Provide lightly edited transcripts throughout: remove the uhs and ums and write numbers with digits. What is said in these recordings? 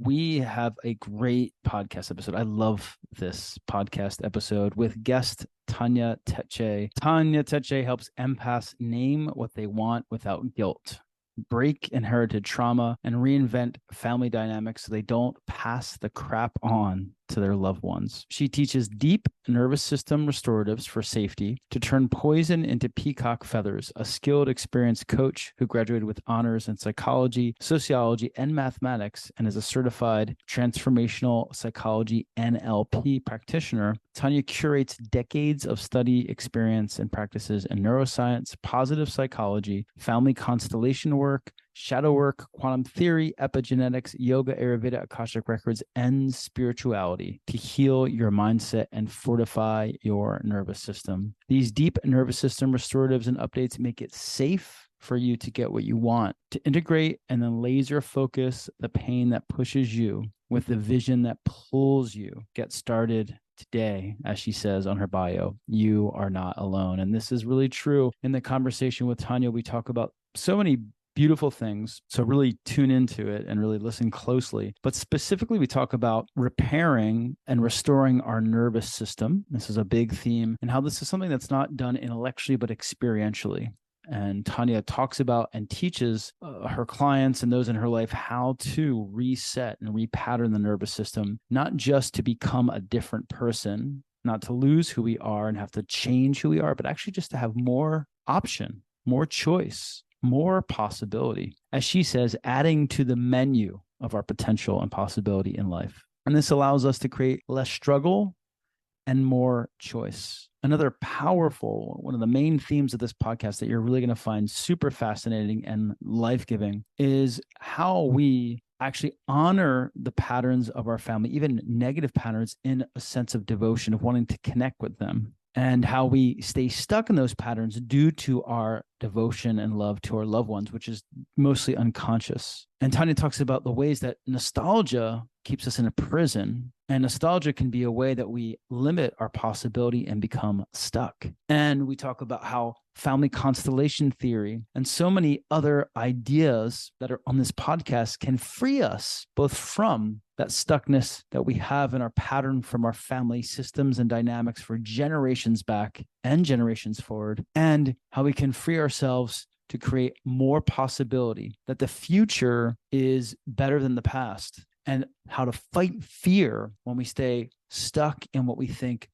we have a great podcast episode. I love this podcast episode with guest Tanya Teche. Tanya Teche helps empaths name what they want without guilt, break inherited trauma, and reinvent family dynamics so they don't pass the crap on to their loved ones. She teaches deep nervous system restoratives for safety to turn poison into peacock feathers, a skilled, experienced coach who graduated with honors in psychology, sociology, and mathematics, and is a certified transformational psychology NLP practitioner. Tanya curates decades of study, experience, and practices in neuroscience, positive psychology, family constellation work, shadow work, quantum theory, epigenetics, yoga, Ayurveda, Akashic records, and spirituality to heal your mindset and fortify your nervous system. These deep nervous system restoratives and updates make it safe for you to get what you want, to integrate and then laser focus the pain that pushes you with the vision that pulls you. Get started today. As she says on her bio, you are not alone. And this is really true. In the conversation with Tanya, we talk about so many beautiful things. So really tune into it and really listen closely. But specifically, we talk about repairing and restoring our nervous system. This is a big theme, and how this is something that's not done intellectually, but experientially. And Tanya talks about and teaches her clients and those in her life how to reset and repattern the nervous system, not just to become a different person, not to lose who we are and have to change who we are, but actually just to have more option, more choice, more possibility, as she says, adding to the menu of our potential and possibility in life. And this allows us to create less struggle and more choice. Another powerful, one of the main themes of this podcast that you're really going to find super fascinating and life-giving is how we actually honor the patterns of our family, even negative patterns, in a sense of devotion, of wanting to connect with them, and how we stay stuck in those patterns due to our devotion and love to our loved ones, which is mostly unconscious. And Tanya talks about the ways that nostalgia keeps us in a prison, and nostalgia can be a way that we limit our possibility and become stuck. And we talk about how family constellation theory and so many other ideas that are on this podcast can free us both from that stuckness that we have in our pattern from our family systems and dynamics for generations back and generations forward, and how we can free ourselves to create more possibility, that the future is better than the past, and how to fight fear when we stay stuck in what we think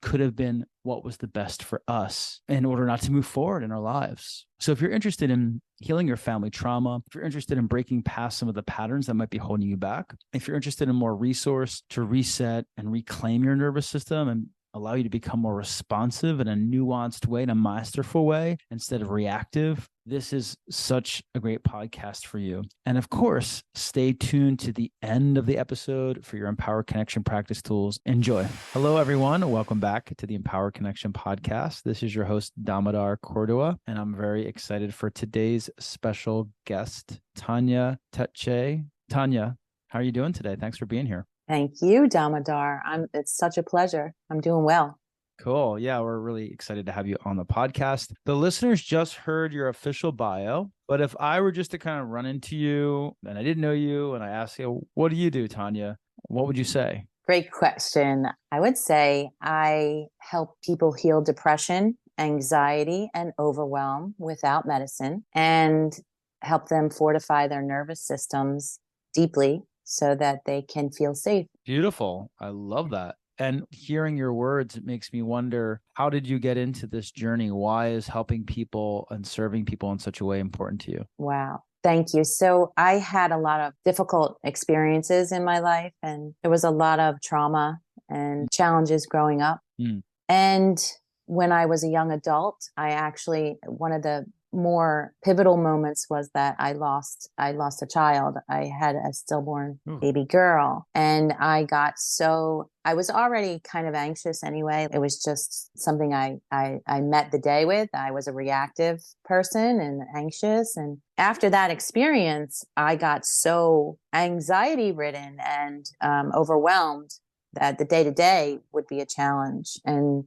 could have been what was the best for us in order not to move forward in our lives. So if you're interested in healing your family trauma, if you're interested in breaking past some of the patterns that might be holding you back, if you're interested in more resource to reset and reclaim your nervous system and allow you to become more responsive in a nuanced way, in a masterful way, instead of reactive, this is such a great podcast for you. And of course, stay tuned to the end of the episode for your Empower Connection practice tools. Enjoy. Hello, everyone. Welcome back to the Empower Connection podcast. This is your host, Damodar Cordua, and I'm very excited for today's special guest, Tanya Teche. Tanya, how are you doing today? Thanks for being here. Thank you, Damodar. It's such a pleasure. I'm doing well. Cool. Yeah, we're really excited to have you on the podcast. The listeners just heard your official bio, but if I were just to kind of run into you and I didn't know you and I asked you, what do you do, Tanya? What would you say? Great question. I would say I help people heal depression, anxiety, and overwhelm without medicine, and help them fortify their nervous systems deeply so that they can feel safe. Beautiful. I love that. And hearing your words, it makes me wonder, how did you get into this journey? Why is helping people and serving people in such a way important to you? Wow. Thank you. So I had a lot of difficult experiences in my life, and there was a lot of trauma and challenges growing up. And when I was a young adult, one of the more pivotal moments was that I lost a child. I had a stillborn baby girl, and I was already kind of anxious anyway. It was just something I met the day with. I was a reactive person and anxious. And after that experience, I got so anxiety ridden and overwhelmed that the day-to-day would be a challenge, and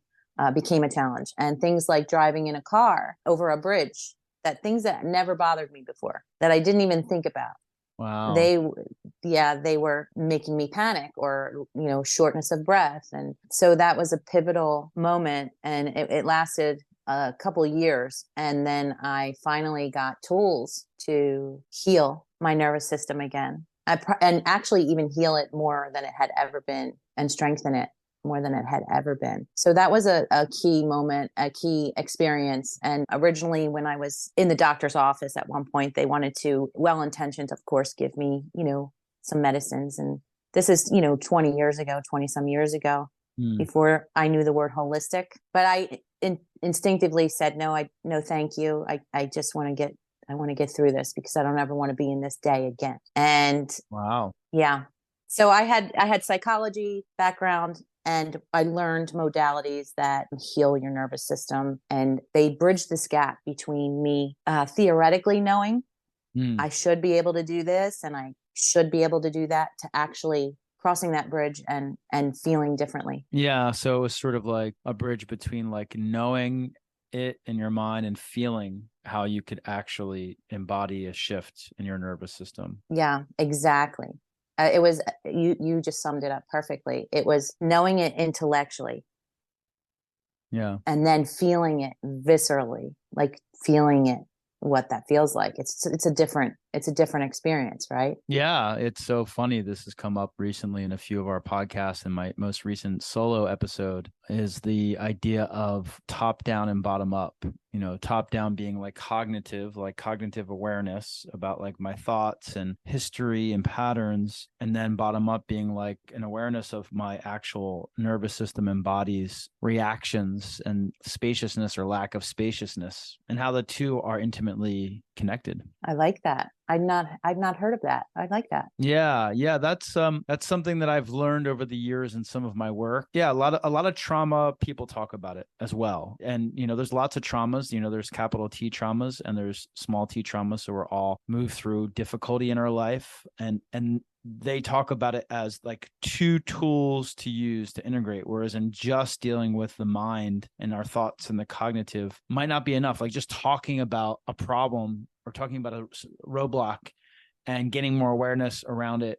became a challenge. And things like driving in a car over a bridge, things that never bothered me before, that I didn't even think about, Wow. They, yeah, they were making me panic or, shortness of breath. And so that was a pivotal moment, and it lasted a couple of years. And then I finally got tools to heal my nervous system again. And actually even heal it more than it had ever been, and strengthen it more than it had ever been. So that was a key moment, a key experience. And originally, when I was in the doctor's office at one point, they wanted to, well-intentioned, of course, give me, some medicines. And this is, 20 years ago, 20 some years ago, before I knew the word holistic. But I instinctively said, no, thank you. I just want to get through this, because I don't ever want to be in this day again. And wow. Yeah. So I had psychology background, and I learned modalities that heal your nervous system, and they bridge this gap between me theoretically knowing I should be able to do this and I should be able to do that, to actually crossing that bridge and feeling differently. Yeah. So it was sort of like a bridge between like knowing it in your mind and feeling how you could actually embody a shift in your nervous system. Yeah, exactly. It was, you just summed it up perfectly. It was knowing it intellectually. Yeah. And then feeling it viscerally, like feeling it, what that feels like. It's a different experience, right? Yeah, it's so funny. This has come up recently in a few of our podcasts. And my most recent solo episode is the idea of top down and bottom up. Top down being like cognitive awareness about like my thoughts and history and patterns. And then bottom up being like an awareness of my actual nervous system and body's reactions and spaciousness or lack of spaciousness, and how the two are intimately connected. I like that. I've not heard of that. I like that. Yeah. That's something that I've learned over the years in some of my work. Yeah, a lot of trauma, people talk about it as well. And there's lots of traumas. There's capital T traumas and there's small t traumas. So we're all move through difficulty in our life, and they talk about it as like two tools to use to integrate, whereas in just dealing with the mind and our thoughts and the cognitive might not be enough. Like just talking about a problem or talking about a roadblock and getting more awareness around it,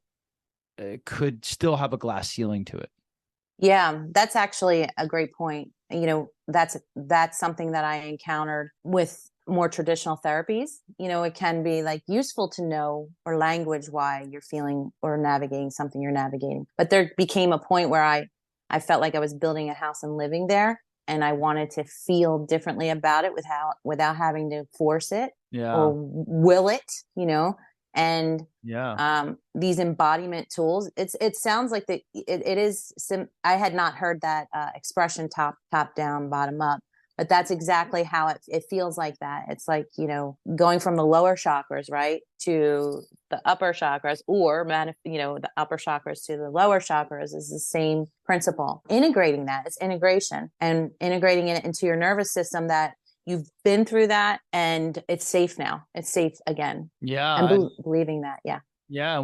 could still have a glass ceiling to it. Yeah, that's actually a great point. That's something that I encountered with more traditional therapies. It can be like useful to know or language why you're feeling or navigating something you're navigating. But there became a point where I felt like I was building a house and living there, and I wanted to feel differently about it without having to force it or will it, and these embodiment tools. It sounds like it is I had not heard that expression, top down, bottom up, but that's exactly how it feels like that. It's like, going from the lower chakras, right, to the upper chakras, or the upper chakras to the lower chakras is the same principle. Integrating that, it's integration, and integrating it into your nervous system, that you've been through that and it's safe now. It's safe again. Yeah. And believing that. Yeah. Yeah.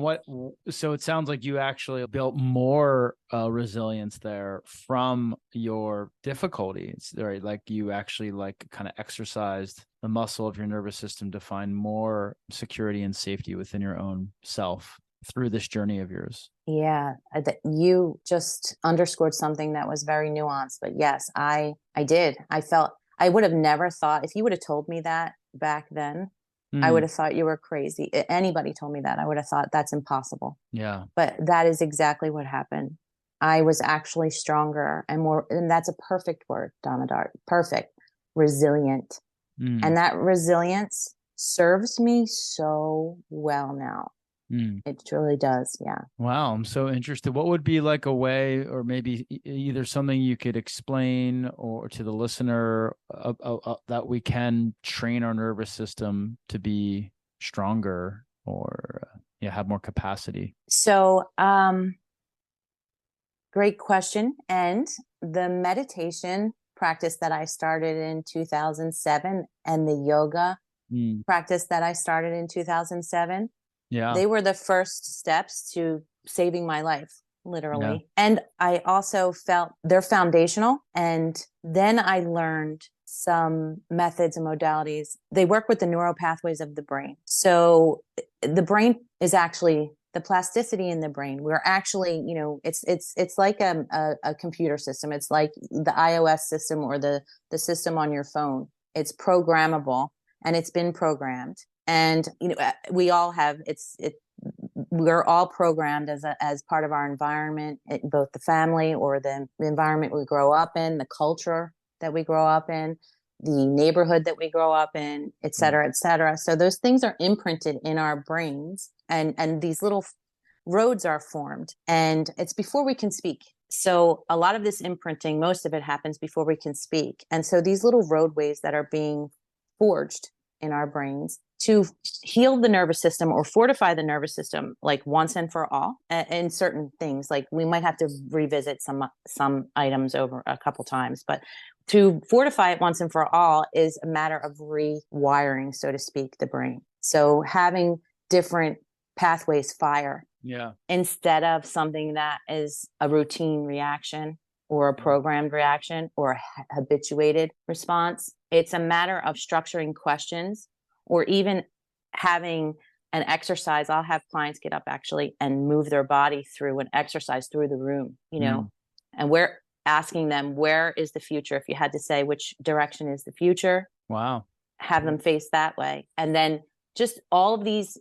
So it sounds like you actually built more resilience there from your difficulty. It's right. Like you actually like kind of exercised the muscle of your nervous system to find more security and safety within your own self through this journey of yours. Yeah. You just underscored something that was very nuanced, but yes, I did. I would have never thought, if you would have told me that back then, I would have thought you were crazy. Anybody told me that, I would have thought that's impossible. Yeah. But that is exactly what happened. I was actually stronger and more, and that's a perfect word, Damodar, perfect, resilient. And that resilience serves me so well now. It truly does. Yeah. Wow. I'm so interested. What would be like a way, or maybe either something you could explain or to the listener that we can train our nervous system to be stronger or have more capacity? So, great question. And the meditation practice that I started in 2007 and the yoga practice that I started in 2007, they were the first steps to saving my life, literally. Yeah. And I also felt they're foundational. And then I learned some methods and modalities. They work with the neural pathways of the brain. So the brain is actually the plasticity in the brain. We're actually, it's like a computer system. It's like the iOS system or the system on your phone. It's programmable, and it's been programmed. And we all have we're all programmed as part of our environment, both the family or the environment we grow up in, the culture that we grow up in, the neighborhood that we grow up in, et cetera, et cetera. So those things are imprinted in our brains, and these little roads are formed, and it's before we can speak. So a lot of this imprinting, most of it happens before we can speak. And so these little roadways that are being forged in our brains to heal the nervous system or fortify the nervous system, like once and for all, in certain things. Like we might have to revisit some items over a couple times, but to fortify it once and for all is a matter of rewiring, so to speak, the brain. So having different pathways fire, instead of something that is a routine reaction or a programmed reaction or a habituated response. It's a matter of structuring questions, or even having an exercise. I'll have clients get up actually and move their body through an exercise through the room, and we're asking them, where is the future? If you had to say which direction is the future, have them face that way. And then just all of these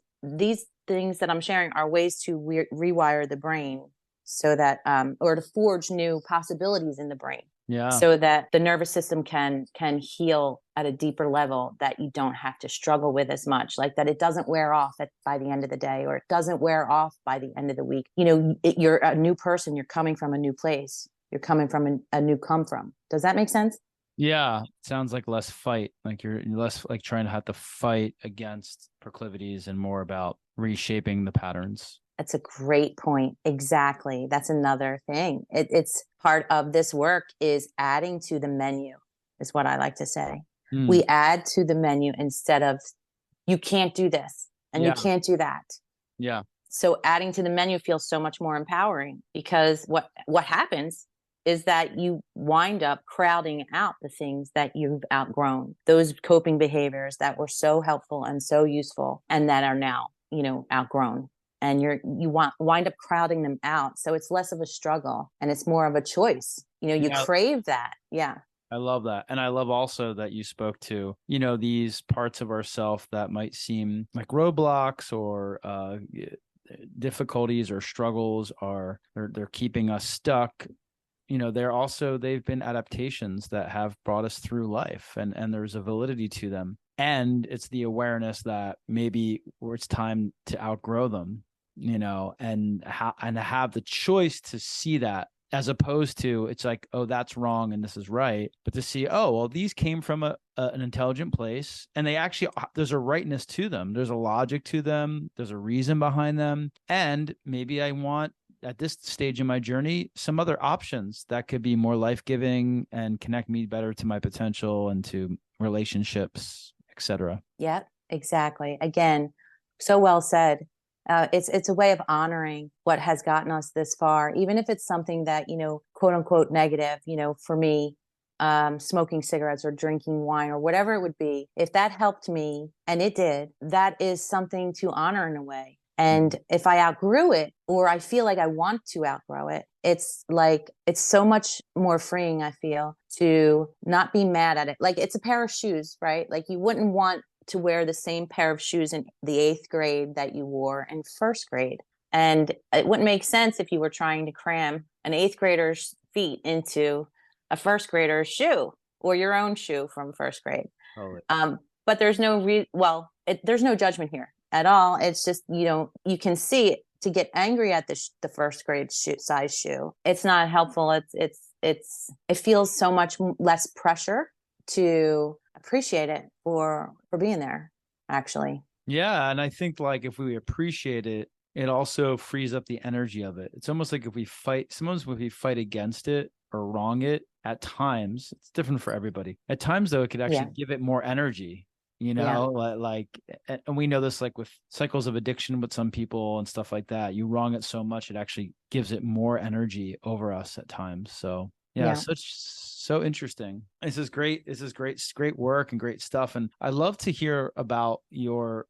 things that I'm sharing are ways to rewire the brain, so that or to forge new possibilities in the brain, so that the nervous system can heal at a deeper level, that you don't have to struggle with as much, like that it doesn't wear off by the end of the day, or it doesn't wear off by the end of the week. You're a new person, you're coming from a new place, you're coming from a new come from. Does that make sense? Yeah, sounds like less fight, like you're less like trying to have to fight against proclivities and more about reshaping the patterns. That's a great point. Exactly. That's another thing. It's part of this work is adding to the menu, is what I like to say. We add to the menu instead of, you can't do this and you can't do that. Yeah. So adding to the menu feels so much more empowering, because what happens is that you wind up crowding out the things that you've outgrown, those coping behaviors that were so helpful and so useful and that are now, outgrown. And you wind up crowding them out. So it's less of a struggle and it's more of a choice. You crave that. Yeah. I love that. And I love also that you spoke to, these parts of ourself that might seem like roadblocks or difficulties or struggles, are they're keeping us stuck. They've been adaptations that have brought us through life, and there's a validity to them. And it's the awareness that maybe it's time to outgrow them, and have the choice to see that, as opposed to it's like, oh, that's wrong and this is right. But to see, oh, well, these came from an intelligent place, and they actually, there's a rightness to them. There's a logic to them. There's a reason behind them. And maybe I want, at this stage in my journey, some other options that could be more life-giving and connect me better to my potential and to relationships, etc. Yeah, exactly. Again, so well said. It's a way of honoring what has gotten us this far, even if it's something that, quote unquote negative, for me, smoking cigarettes or drinking wine or whatever it would be. If that helped me, and it did, that is something to honor in a way. And if I outgrew it, or I feel like I want to outgrow it, it's so much more freeing, I feel, to not be mad at it. Like it's a pair of shoes, right? Like you wouldn't want to wear the same pair of shoes in the 8th grade that you wore in 1st grade. And it wouldn't make sense if you were trying to cram an 8th grader's feet into a 1st grader's shoe, or your own shoe from 1st grade. Totally. But there's there's no judgment here at all. It's just, you can see it. To get angry at the 1st grade size shoe, it's not helpful. It feels so much less pressure to appreciate it for being there, actually. Yeah. And I think like if we appreciate it, it also frees up the energy of it. It's almost like if we fight against it or wrong it, at times, it's different for everybody. At times though, it could actually give it more energy. Like, and we know this, like with cycles of addiction with some people and stuff like that, you wrong it so much, it actually gives it more energy over us at times. So Yeah. So interesting. This is great. This is great work and great stuff. And I love to hear about you're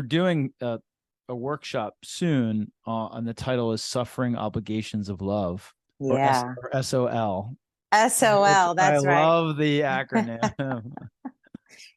doing a workshop soon, and the title is Suffering Obligations of Love, or Yeah. or SOL. SOL. I That's right. love the acronym.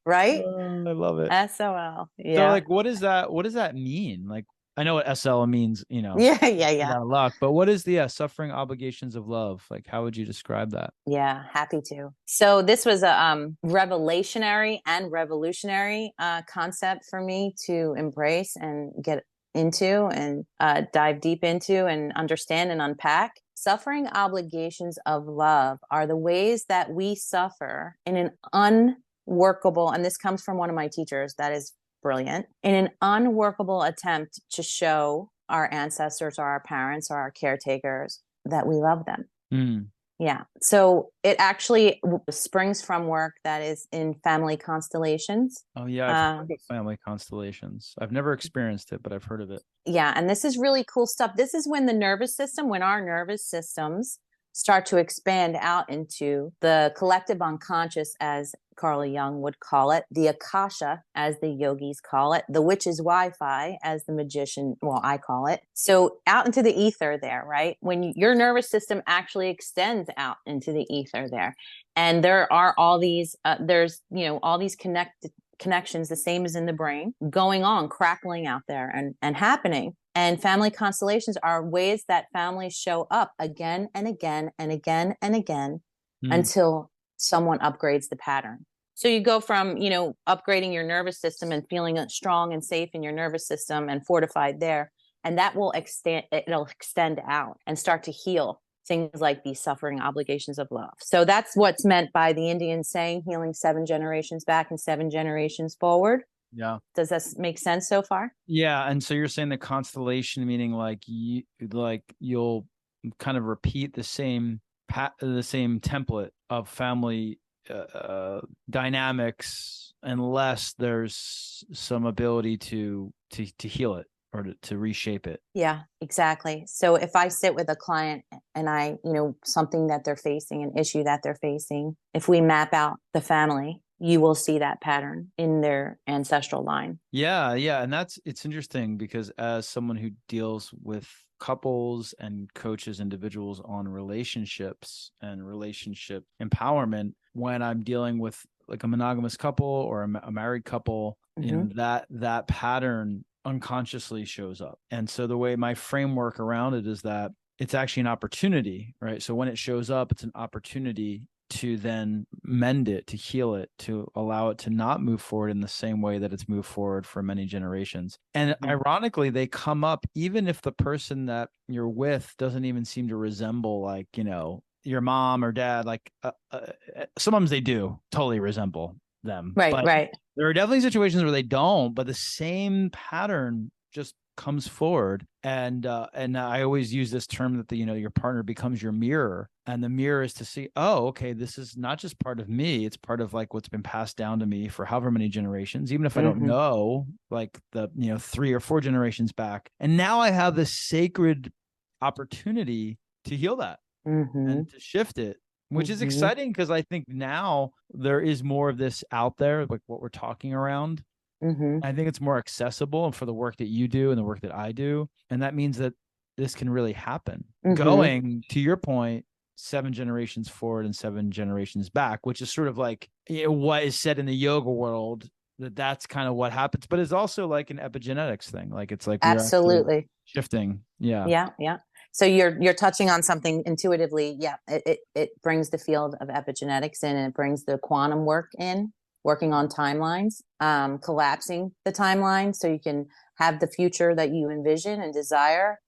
Right? Oh, I love it. SOL. So Yeah. like, what does that mean? Like, I know what SL means, Yeah. Yeah. Yeah. out of luck, but what is the suffering obligations of love? Like, how would you describe that? Yeah, happy to. So this was a revelationary and revolutionary concept for me to embrace and get into and dive deep into and understand and unpack. Suffering obligations of love are the ways that we suffer in an unworkable, and this comes from one of my teachers that is brilliant, in an unworkable attempt to show our ancestors or our parents or our caretakers that we love them. Mm. Yeah. So it actually springs from work that is in family constellations. Oh yeah, I've heard of family constellations. I've never experienced it, but I've heard of it. Yeah. And this is really cool stuff. This is when when our nervous systems start to expand out into the collective unconscious, as Carl Jung would call it, the Akasha, as the yogis call it, the witch's Wi-Fi, as the magician, well, I call it. So out into the ether there, right? When your nervous system actually extends out into the ether there. And there are all these, all these connections, the same as in the brain, going on, crackling out there and happening. And family constellations are ways that families show up again and again and again and again until someone upgrades the pattern. So you go from, upgrading your nervous system and feeling strong and safe in your nervous system and fortified there. And that will it'll extend out and start to heal things like these suffering obligations of love. So that's what's meant by the Indian saying, healing 7 generations back and 7 generations forward. Yeah. Does that make sense so far? Yeah. And so you're saying the constellation, meaning like you'll kind of repeat the same template of family dynamics, unless there's some ability to heal it or to reshape it. Yeah, exactly. So if I sit with a client and something that they're facing, an issue that they're facing, if we map out the family, you will see that pattern in their ancestral line. Yeah. Yeah. And it's interesting because as someone who deals with couples and coaches individuals on relationships and relationship empowerment, when I'm dealing with like a monogamous couple or a married couple, that pattern unconsciously shows up. And so the way my framework around it is that it's actually an opportunity, right? So when it shows up, it's an opportunity to then mend it, to heal it, to allow it to not move forward in the same way that it's moved forward for many generations. And ironically, they come up even if the person that you're with doesn't even seem to resemble, like, your mom or dad. Like sometimes they do totally resemble them. Right, but right. There are definitely situations where they don't, but the same pattern just comes forward. And I always use this term that your partner becomes your mirror, and the mirror is to see, oh, okay, this is not just part of me, it's part of like what's been passed down to me for however many generations, even if I don't know, like the 3 or 4 generations back. And now I have this sacred opportunity to heal that and to shift it, which is exciting, because I think now there is more of this out there, like what we're talking around. I think it's more accessible, and for the work that you do and the work that I do. And that means that this can really happen. Going to your point, 7 generations forward and 7 generations back, which is sort of like what is said in the yoga world, that's kind of what happens, but it's also like an epigenetics thing. Like it's like absolutely shifting. Yeah. Yeah. Yeah. So you're touching on something intuitively. Yeah. It brings the field of epigenetics in, and it brings the quantum work in, working on timelines, collapsing the timeline so you can have the future that you envision and desire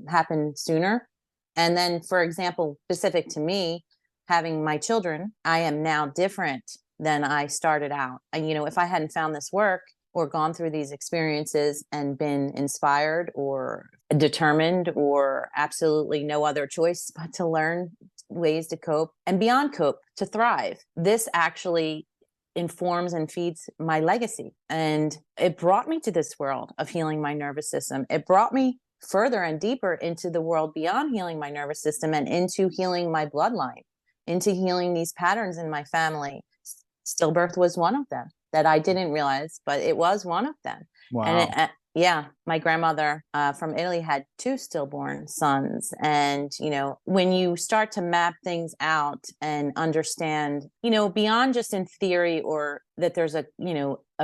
happen sooner. And then, for example, specific to me, having my children, I am now different than I started out. And, if I hadn't found this work or gone through these experiences and been inspired or determined or absolutely no other choice but to learn ways to cope and beyond cope, to thrive, this actually informs and feeds my legacy. And it brought me to this world of healing my nervous system. It brought me further and deeper into the world beyond healing my nervous system and into healing my bloodline, into healing these patterns in my family. Stillbirth was one of them that I didn't realize, but it was one of them. Wow. And yeah, my grandmother from Italy had 2 stillborn sons. And, when you start to map things out and understand, beyond just in theory or that there's a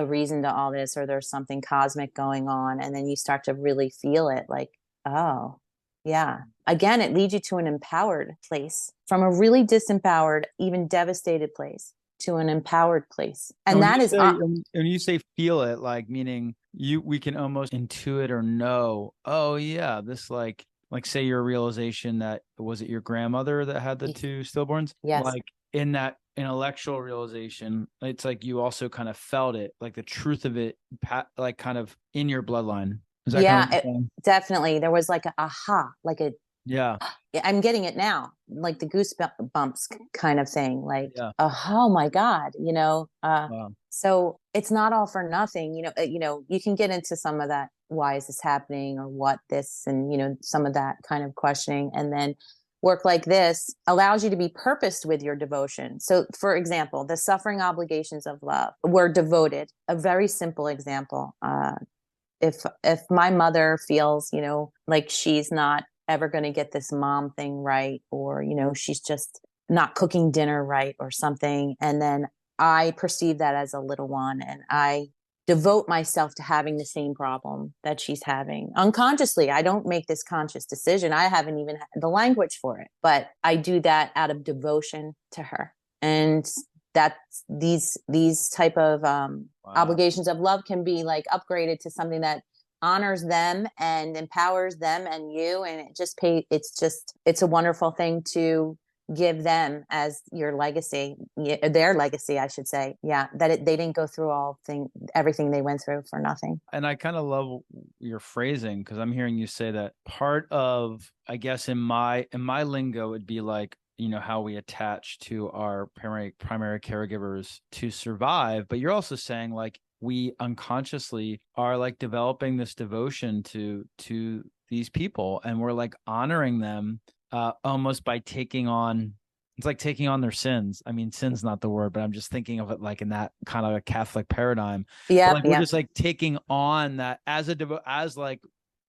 reason to all this, or there's something cosmic going on. And then you start to really feel it like, oh, yeah. Again, it leads you to an empowered place from a really disempowered, even devastated place to an empowered place. And that is when you say feel it, like meaning we can almost intuit or know, oh yeah, this like say your realization that, was it your grandmother that had the 2 stillborns? Yes. Like in that intellectual realization, it's like you also kind of felt it, like the truth of it, like kind of in your bloodline. Is that kind of definitely. There was like a aha, like a, yeah, I'm getting it now, like the goosebumps kind of thing, like, oh my God, wow. So it's not all for nothing, you can get into some of that, why is this happening, or what this, and, some of that kind of questioning. And then work like this allows you to be purposed with your devotion. So for example, the suffering obligations of love were devoted. A very simple example. If my mother feels, like she's not ever going to get this mom thing right, or, she's just not cooking dinner right or something. And then I perceive that as a little one, and I devote myself to having the same problem that she's having unconsciously. I don't make this conscious decision. I haven't even had the language for it, but I do that out of devotion to her. And that's these type of obligations of love can be like upgraded to something that honors them and empowers them and you, and it's a wonderful thing to give them as your legacy, their legacy, I should say. Yeah, that they didn't go through everything they went through for nothing. And I kind of love your phrasing, because I'm hearing you say that part of, I guess in my lingo, it'd be like, how we attach to our primary caregivers to survive. But you're also saying like we unconsciously are like developing this devotion to these people, and we're like honoring them almost by taking on, it's like taking on their sins. I mean, sin's not the word, but I'm just thinking of it like in that kind of a Catholic paradigm. Yeah, like we're just like taking on that as as like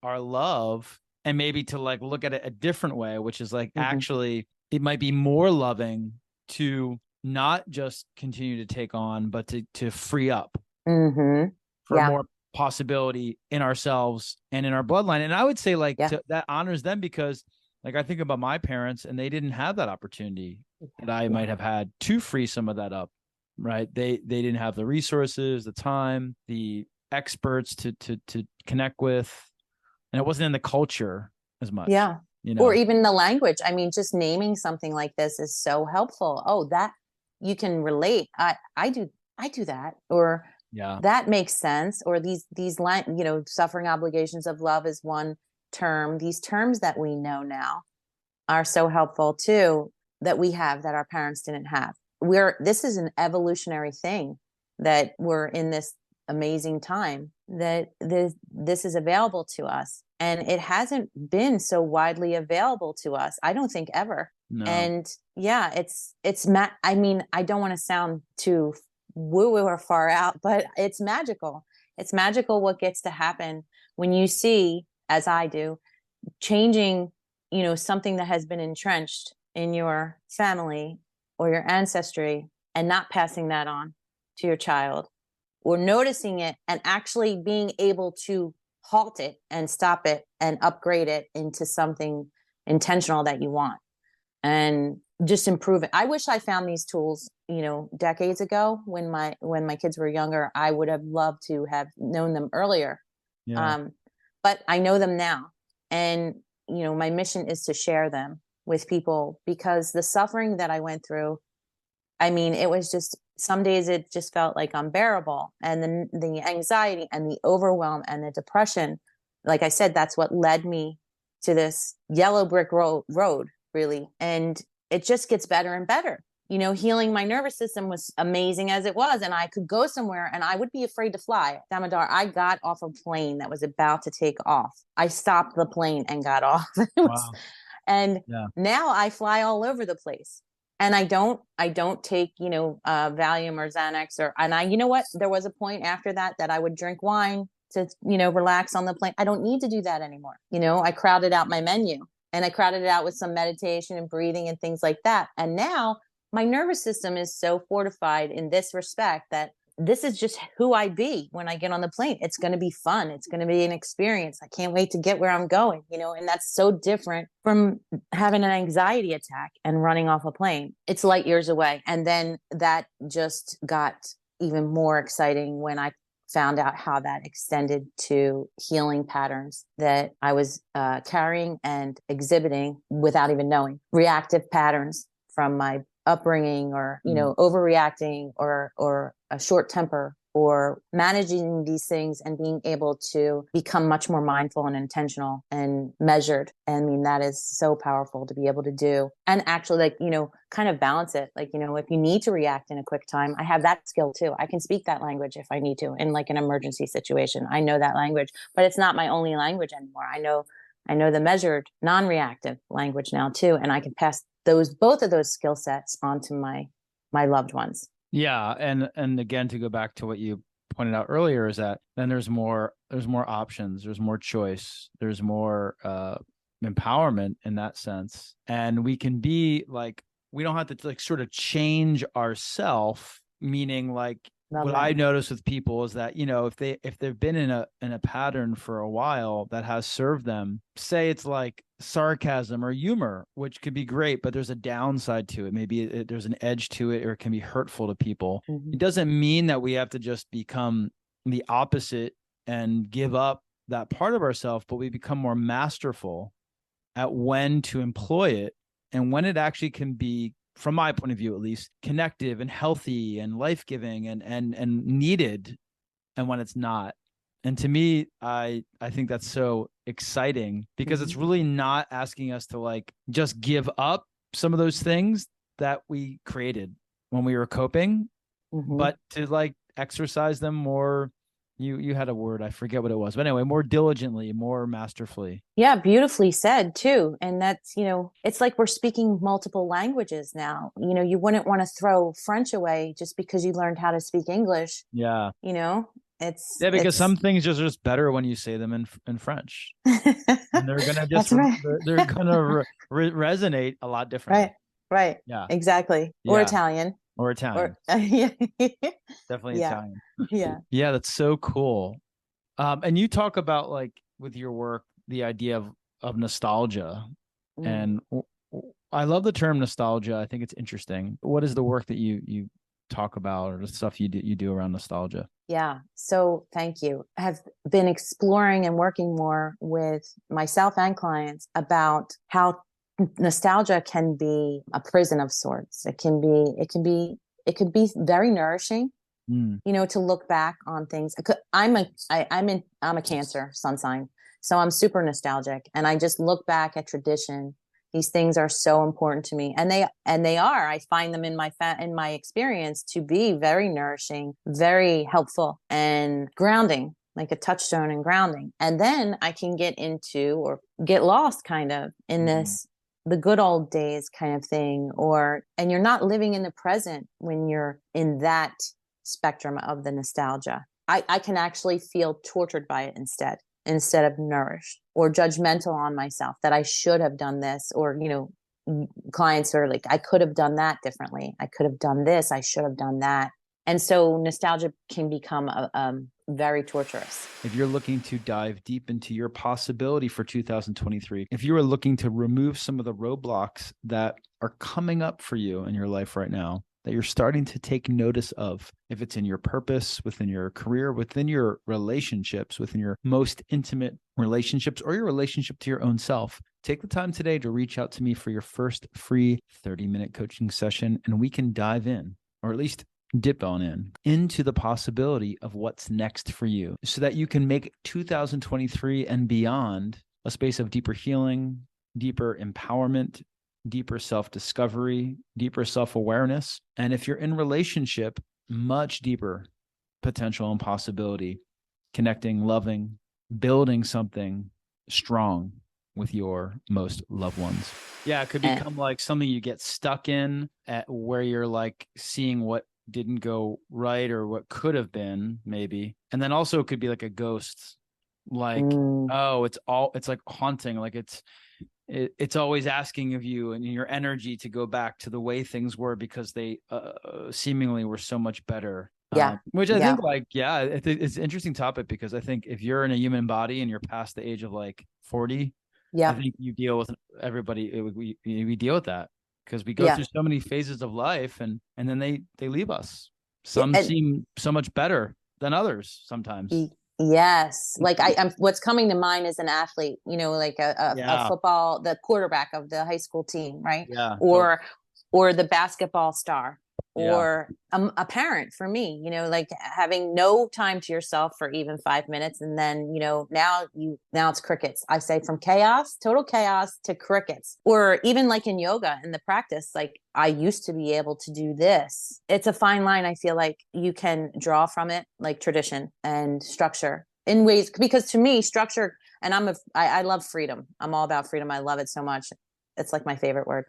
our love, and maybe to like look at it a different way, which is like actually it might be more loving to not just continue to take on, but to free up for more possibility in ourselves and in our bloodline. And I would say like that honors them, because like I think about my parents, and they didn't have that opportunity that I might have had to free some of that up, right? They didn't have the resources, the time, the experts to connect with, and it wasn't in the culture as much. Yeah. Or even the language. I mean, just naming something like this is so helpful. Oh, that you can relate. I do that, or that makes sense. Or these suffering obligations of love is one term. These terms that we know now are so helpful too, that we have, that our parents didn't have. This is an evolutionary thing, that we're in this amazing time that this is available to us, and it hasn't been so widely available to us, I don't think, ever. No. And I mean, I don't want to sound too woo or far out, but it's magical. It's magical what gets to happen when you see, as I do, changing, something that has been entrenched in your family or your ancestry, and not passing that on to your child, or noticing it and actually being able to halt it and stop it and upgrade it into something intentional that you want, and just improve it. I wish I found these tools, decades ago when my kids were younger. I would have loved to have known them earlier. Yeah. But I know them now, and my mission is to share them with people, because the suffering that I went through, I mean, it was just, some days it just felt like unbearable. And then the anxiety and the overwhelm and the depression, like I said, that's what led me to this yellow brick road, really. And it just gets better and better. healing my nervous system was amazing as it was. And I could go somewhere and I would be afraid to fly. Damodar, I got off a plane that was about to take off. I stopped the plane and got off. Wow. And Yeah. now I fly all over the place. And I don't take, Valium or Xanax and you know what? There was a point after that I would drink wine to, relax on the plane. I don't need to do that anymore. I crowded out my menu and I crowded it out with some meditation and breathing and things like that. And now my nervous system is so fortified in this respect that this is just who I be when I get on the plane. It's going to be fun. It's going to be an experience. I can't wait to get where I'm going, and that's so different from having an anxiety attack and running off a plane. It's light years away. And then that just got even more exciting when I found out how that extended to healing patterns that I was carrying and exhibiting without even knowing. Reactive patterns from my upbringing or, overreacting or a short temper or managing these things and being able to become much more mindful and intentional and measured. I mean, that is so powerful to be able to do and actually kind of balance it. If you need to react in a quick time, I have that skill too. I can speak that language if I need to in an emergency situation. I know that language, but it's not my only language anymore. I know the measured non-reactive language now too. And I can pass both of those skill sets onto my loved ones. Yeah. And again, to go back to what you pointed out earlier is that then there's more options, there's more choice, there's more empowerment in that sense. And we can be we don't have to sort of change ourselves, meaning what I notice with people is that, if they've been in a pattern for a while that has served them, say it's like sarcasm or humor, which could be great, but there's a downside to it. Maybe there's an edge to it, or it can be hurtful to people. Mm-hmm. It doesn't mean that we have to just become the opposite and give up that part of ourselves, but we become more masterful at when to employ it and when it actually can be, from my point of view, at least, connective and healthy and life-giving and needed, and when it's not. And to me, I think that's so exciting because it's really not asking us to just give up some of those things that we created when we were coping, but to exercise them more. You had a word, I forget what it was, but anyway, more diligently, more masterfully. Yeah, beautifully said too. And that's, it's like we're speaking multiple languages now. You wouldn't want to throw French away just because you learned how to speak English. Yeah. Because some things are just better when you say them in French. And they're gonna just they're gonna resonate a lot differently. Right. Yeah. Exactly. Or Italian. Or Italian. Definitely Italian. Yeah. Yeah, that's so cool. And you talk about with your work, the idea of nostalgia. And I love the term nostalgia. I think it's interesting. What is the work that you talk about, or the stuff you do around nostalgia? Yeah. So thank you. I have been exploring and working more with myself and clients about how nostalgia can be a prison of sorts. It could be very nourishing, to look back on things. I'm a Cancer sun sign, so I'm super nostalgic, and I just look back at tradition. These things are so important to me, and they are. I find them in my experience to be very nourishing, very helpful, and grounding, like a touchstone and grounding. And then I can get into or get lost kind of in this the good old days kind of thing, and you're not living in the present when you're in that spectrum of the nostalgia. I can actually feel tortured by it instead of nourished or judgmental on myself that I should have done this, or, clients are like, I could have done that differently. I could have done this. I should have done that. And so nostalgia can become very torturous. If you're looking to dive deep into your possibility for 2023, if you are looking to remove some of the roadblocks that are coming up for you in your life right now, that you're starting to take notice of, if it's in your purpose, within your career, within your relationships, within your most intimate relationships, or your relationship to your own self, take the time today to reach out to me for your first free 30-minute coaching session, and we can dive in, or at least dip on into the possibility of what's next for you, so that you can make 2023 and beyond a space of deeper healing, deeper empowerment, deeper self-discovery, deeper self-awareness. And if you're in relationship, much deeper potential and possibility, connecting, loving, building something strong with your most loved ones. Yeah, it could become like something you get stuck in at where you're like seeing what didn't go right or what could have been maybe. And then also it could be like a ghost, like, oh, it's like haunting. Like it's always asking of you and your energy to go back to the way things were because they seemingly were so much better. Yeah. Which I think like, yeah, it's an interesting topic because I think if you're in a human body and you're past the age of like 40, I think you deal with everybody. We deal with that because we go through so many phases of life and then they leave us. Some seem so much better than others sometimes. Yes. Like I'm what's coming to mind is an athlete, you know, like a football, the quarterback of the high school team, right? Yeah. Or the basketball star, or a parent for me, you know, like having no time to yourself for even 5 minutes. And then, you know, now it's crickets. I say from total chaos to crickets. Or even like in yoga in the practice, like I used to be able to do this. It's a fine line. I feel like you can draw from it, like tradition and structure in ways, because to me, structure, and I love freedom. I'm all about freedom. I love it so much. It's like my favorite word.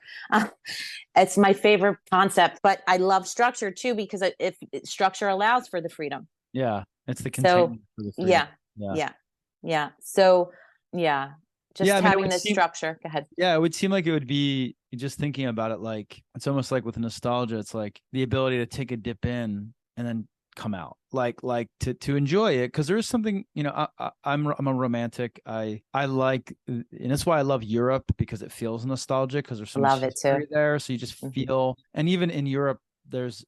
It's my favorite concept, but I love structure too, because if structure allows for the freedom. Yeah. It's the containment for the freedom. Yeah. So just having this structure. Go ahead. Yeah. It would seem like it would be just thinking about it. Like it's almost like with nostalgia, it's like the ability to take a dip in and then come out, like to enjoy it, because there is something, you know, I'm a romantic. I like, and that's why I love Europe, because it feels nostalgic, because there's so much history there, so you just feel. And even in Europe, there's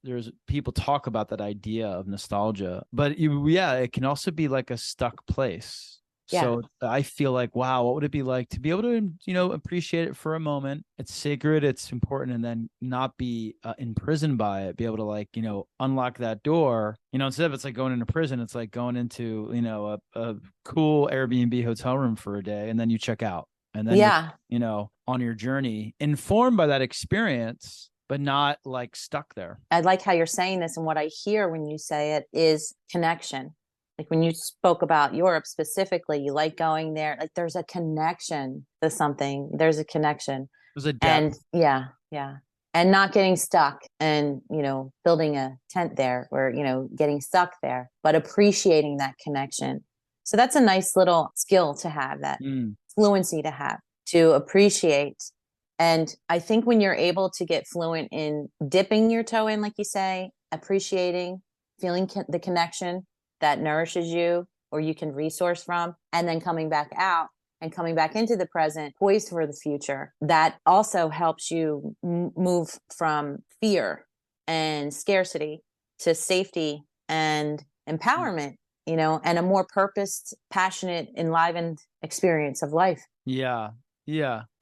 people talk about that idea of nostalgia, but it can also be like a stuck place. So I feel like, wow, what would it be like to be able to, you know, appreciate it for a moment? It's sacred, it's important, and then not be imprisoned by it. Be able to, like, you know, unlock that door. You know, instead of it's like going into prison, it's like going into, you know, a cool Airbnb hotel room for a day, and then you check out, and then you're, you know, on your journey, informed by that experience, but not like stuck there. I like how you're saying this, and what I hear when you say it is connection. Like when you spoke about Europe specifically, you like going there, like there's a connection to something. There's a connection. There's a depth. And and not getting stuck and, you know, building a tent there, or, you know, getting stuck there, but appreciating that connection. So that's a nice little skill to have, that fluency to have, to appreciate. And I think when you're able to get fluent in dipping your toe in, like you say, appreciating, feeling the connection that nourishes you, or you can resource from, and then coming back out and coming back into the present, poised for the future, that also helps you move from fear and scarcity to safety and empowerment, you know, and a more purposed, passionate, enlivened experience of life. Yeah.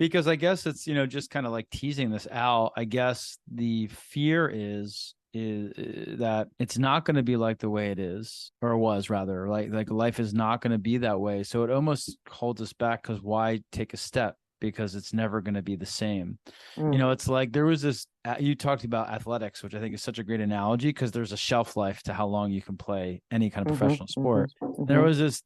Because I guess it's, you know, just kind of like teasing this out. I guess the fear is that it's not going to be like the way it is, or was rather, like life is not going to be that way. So it almost holds us back, because why take a step? Because it's never going to be the same. You know, it's like there was this, you talked about athletics, which I think is such a great analogy, because there's a shelf life to how long you can play any kind of professional sport. There was this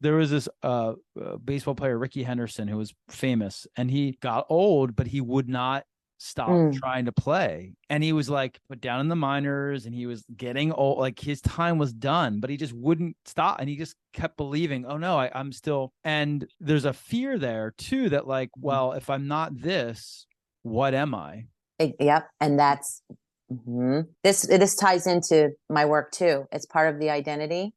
baseball player, Ricky Henderson, who was famous, and he got old, but he would not stop trying to play. And he was like put down in the minors, and he was getting old, like his time was done, but he just wouldn't stop. And he just kept believing, oh no, I'm still. And there's a fear there too, that like, well, if I'm not this, what am I? Yep. And that's this ties into my work too. It's part of the identity.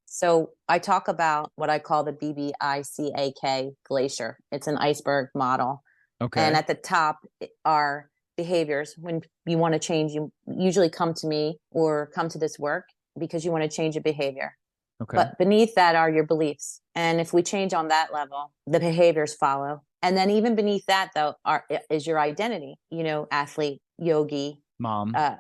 So I talk about what I call the BBICAK glacier. It's an iceberg model. Okay. And at the top are behaviors. When you want to change, you usually come to me or come to this work because you want to change a behavior. Okay. But beneath that are your beliefs. And if we change on that level, the behaviors follow. And then even beneath that, though, is your identity, you know, athlete, yogi, mom. Yeah.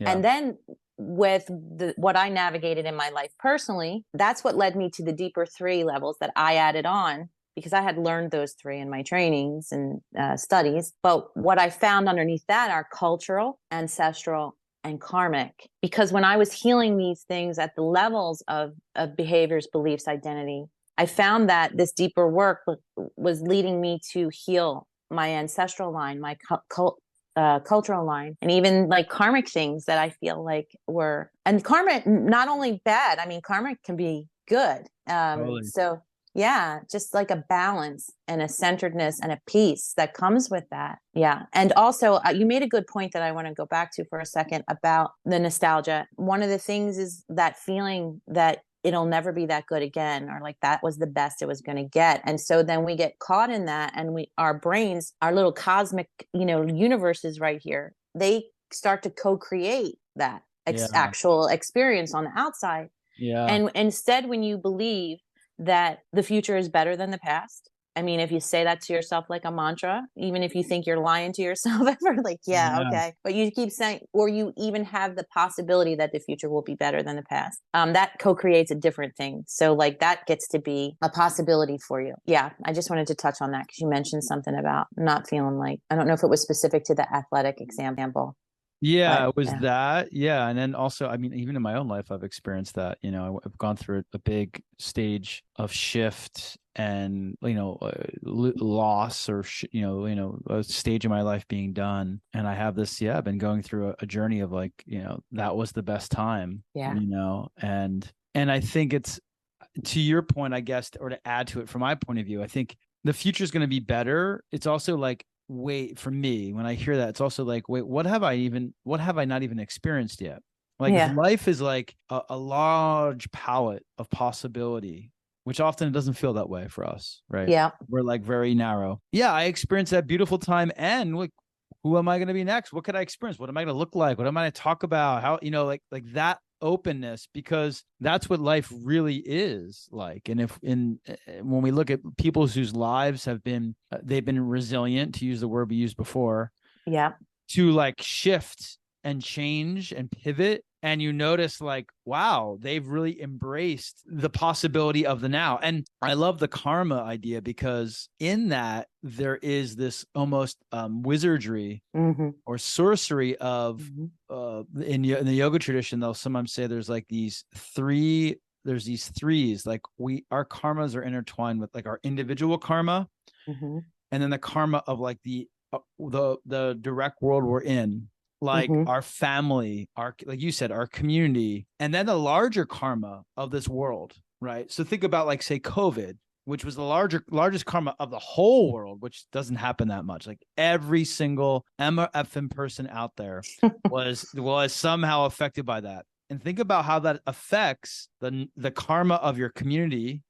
And then with what I navigated in my life personally, that's what led me to the deeper 3 levels that I added on, because I had learned those three in my trainings and studies. But what I found underneath that are cultural, ancestral, and karmic. Because when I was healing these things at the levels of behaviors, beliefs, identity, I found that this deeper work was leading me to heal my ancestral line, my cultural line, and even like karmic things that I feel like were, and karmic, not only bad, I mean, karmic can be good. Totally. So yeah, just like a balance and a centeredness and a peace that comes with that. Yeah. And also, you made a good point that I want to go back to for a second about the nostalgia. One of the things is that feeling that it'll never be that good again, or like that was the best it was going to get. And so then we get caught in that, and our brains, our little cosmic, universes right here, they start to co-create that actual experience on the outside. Yeah. And instead, when you believe that the future is better than the past, I mean, if you say that to yourself like a mantra, even if you think you're lying to yourself ever, like, okay, but you keep saying, or you even have the possibility that the future will be better than the past, that co-creates a different thing. So like that gets to be a possibility for you. Yeah, I just wanted to touch on that because you mentioned something about not feeling like, I don't know if it was specific to the athletic example. Yeah, it was that. Yeah. And then also, I mean, even in my own life, I've experienced that. I've gone through a big stage of shift and, loss or, a stage of my life being done. And I have this, I've been going through a journey of like, that was the best time, and I think it's, to your point, I guess, or to add to it from my point of view, I think the future is going to be better. It's also like, wait, for me, when I hear that, it's also like, wait, what have I not even experienced yet? Like life is like a large palette of possibility, which often it doesn't feel that way for us, right? Yeah. We're like very narrow. Yeah, I experienced that beautiful time, and like, who am I going to be next? What could I experience? What am I going to look like? What am I going to talk about? How, like that openness, because that's what life really is like. And when we look at people whose lives have been they've been resilient, to use the word we used before, to like shift and change and pivot, and you notice like, wow, they've really embraced the possibility of the now. And I love the karma idea, because in that there is this almost wizardry or sorcery of in the yoga tradition. They'll sometimes say there's these threes, like our karmas are intertwined with like our individual karma, and then the karma of like the direct world we're in, like our family, like you said, our community, and then the larger karma of this world, right? So think about like, say, COVID, which was the largest karma of the whole world, which doesn't happen that much. Like every single MFM person out there was somehow affected by that. And think about how that affects the karma of your community,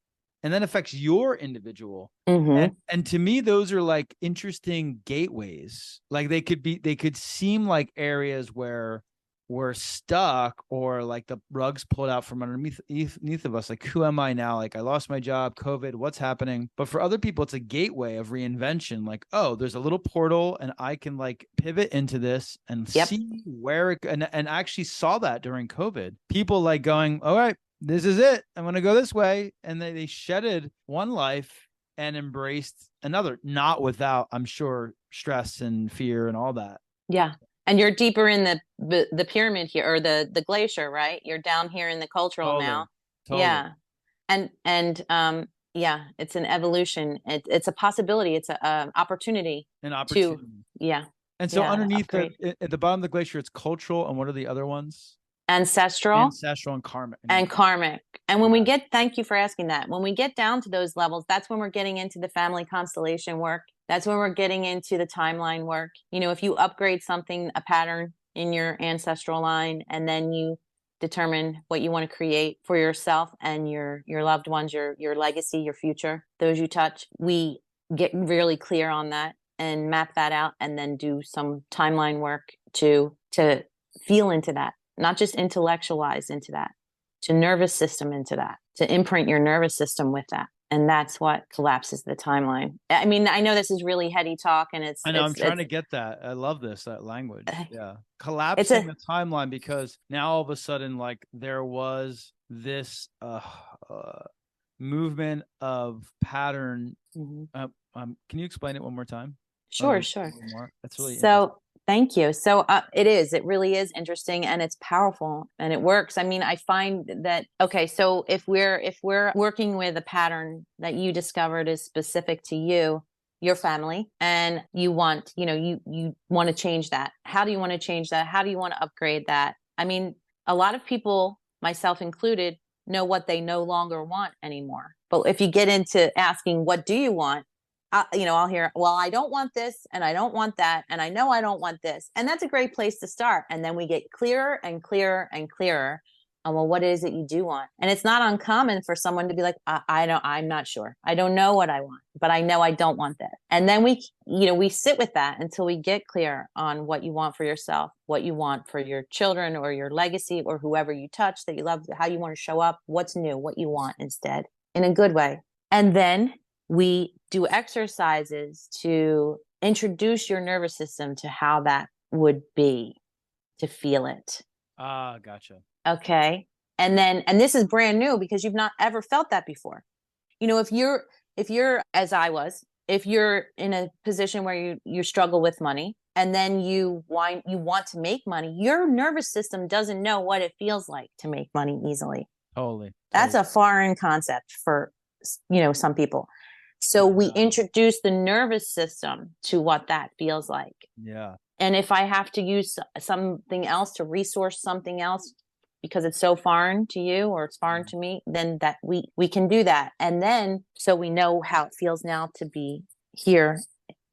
and then affects your individual. And to me, those are like interesting gateways. Like they could seem like areas where we're stuck, or like the rug's pulled out from underneath of us. Like, who am I now? Like, I lost my job, COVID, what's happening? But for other people, it's a gateway of reinvention. Like, oh, there's a little portal, and I can like pivot into this and see where it, and I actually saw that during COVID. People like going, all right, this is it. I'm going to go this way. And they shedded one life and embraced another, not without, I'm sure, stress and fear and all that. Yeah. And you're deeper in the pyramid here, or the glacier, right? You're down here in the cultural now. Totally. Yeah. And yeah, it's an evolution. It's a possibility. It's an opportunity. An opportunity. And so underneath at the bottom of the glacier, it's cultural. And what are the other ones? Ancestral and karmic. And when we get, thank you for asking that. When we get down to those levels, that's when we're getting into the family constellation work. That's when we're getting into the timeline work. If you upgrade something, a pattern in your ancestral line, and then you determine what you want to create for yourself and your loved ones, your legacy, your future, those you touch, we get really clear on that and map that out, and then do some timeline work to feel into that. Not just intellectualize into that, to nervous system into that, to imprint your nervous system with that. And that's what collapses the timeline. I mean, I know this is really heady talk, and I'm trying to get that. I love that language. Yeah. Collapsing the timeline, because now all of a sudden, like, there was this movement of pattern. Can you explain it one more time? Sure, sure. That's really interesting. Thank you. So it really is interesting, and it's powerful, and it works. I mean, I find that, okay, so if we're working with a pattern that you discovered is specific to you, your family, and you want, you want to change that. How do you want to change that? How do you want to upgrade that? I mean, a lot of people, myself included, know what they no longer want anymore. But if you get into asking, what do you want? I'll hear, well, I don't want this and I don't want that. And I know I don't want this. And that's a great place to start. And then we get clearer and clearer and clearer on, well, what is it you do want? And it's not uncommon for someone to be like, I'm not sure. I don't know what I want, but I know I don't want that. And then we sit with that until we get clear on what you want for yourself, what you want for your children or your legacy or whoever you touch that you love, how you want to show up, what's new, what you want instead, in a good way. And then we do exercises to introduce your nervous system to how that would be, to feel it. Gotcha. Okay. And this is brand new because you've not ever felt that before. If you're, as I was, if you're in a position where you struggle with money and then you want to make money, your nervous system doesn't know what it feels like to make money easily. Totally. That's a foreign concept for, some people. So we introduce the nervous system to what that feels like. Yeah. And if I have to use something else to resource something else because it's so foreign to you or it's foreign to me, then that we can do that. And then, so we know how it feels now to be here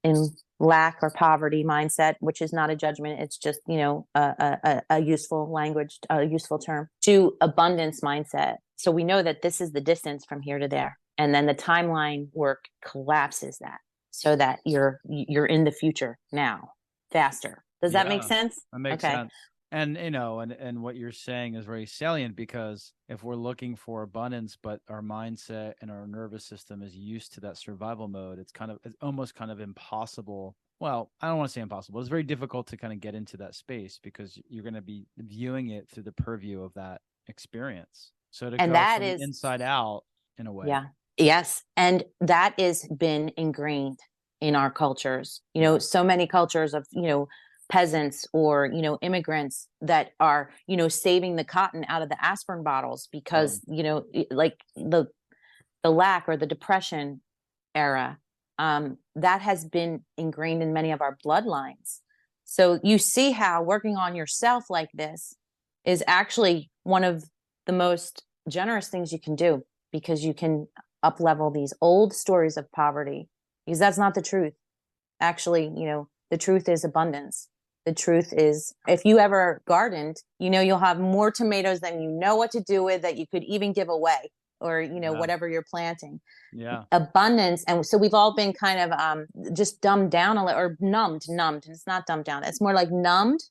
in lack or poverty mindset, which is not a judgment. It's just, a useful language, a useful term, to abundance mindset. So we know that this is the distance from here to there. And then the timeline work collapses that so that you're in the future now, faster. Does that make sense? That makes sense. And, and what you're saying is very salient, because if we're looking for abundance, but our mindset and our nervous system is used to that survival mode, it's almost kind of impossible. Well, I don't want to say impossible. It's very difficult to kind of get into that space because you're going to be viewing it through the purview of that experience. So to go from the inside out, in a way. Yeah. Yes. And that has been ingrained in our cultures. So many cultures of, peasants or, immigrants that are, saving the cotton out of the aspirin bottles because, like the lack or the depression era, that has been ingrained in many of our bloodlines. So you see how working on yourself like this is actually one of the most generous things you can do, because you can up-level these old stories of poverty, because that's not the truth. Actually, the truth is abundance. The truth is, if you ever gardened, you'll have more tomatoes than you know what to do with, that you could even give away, or, whatever you're planting. Yeah. Abundance. And so we've all been kind of just dumbed down a little, or numbed. And it's not dumbed down. It's more like numbed